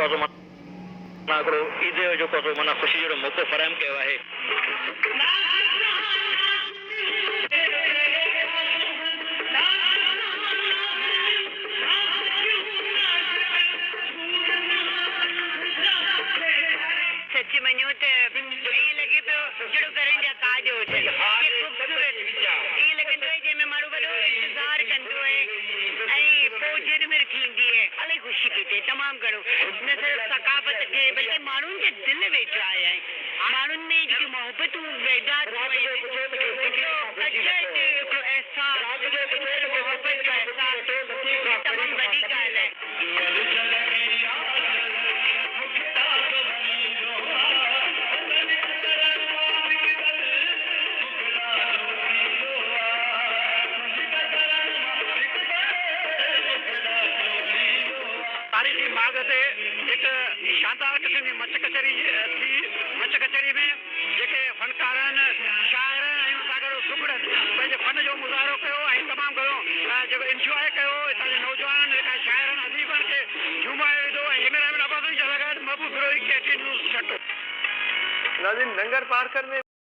ईद जो माना ख़ुशी जो मौक़ो फ़राहम कयो आहे। सच मञो त ईअं लॻे पियो जहिड़ो करनि जा ताज हुजनि, ख़ूबसूरत ईअं लॻंदो आहे जंहिंमें माण्हू वॾो इंतज़ारु कंदो आहे ऐं पोइ झिरमिर थींदी आहे। इलाही ख़ुशी पई थिए, तमामु घणो न सिर्फ़ु सकाफ़त खे बल्कि माण्हुनि जे दिलि वेठा आया आहिनि, माण्हुनि में जेकी मोहबतूं पैदा थियूं आहिनि, हिकिड़ो अजब हिकिड़ो अहसासु, मोहबत जो अहसासु तमामु वॾी ॻाल्हि आहे। तारीख़ी माग ते हिकु शानदार क़िस्म जी मच कचहरी थी। मच कचहरी में जेके फ़नकार आहिनि, शाइर ऐं उन सां गॾु सुगड़नि पंहिंजे फ़न जो मुज़ाहिरो कयो ऐं तमामु घणो जेको इंजॉय कयो। हितां जे नौजवान जेका शाइरनि अदीबनि खे झुमाए विधो ऐं कैमरामैन अब्बास जा लॻाइनि महबूब फिरोज़ी KT न्यूज़ छटो। नाज़रीन, लंगर पार्कर में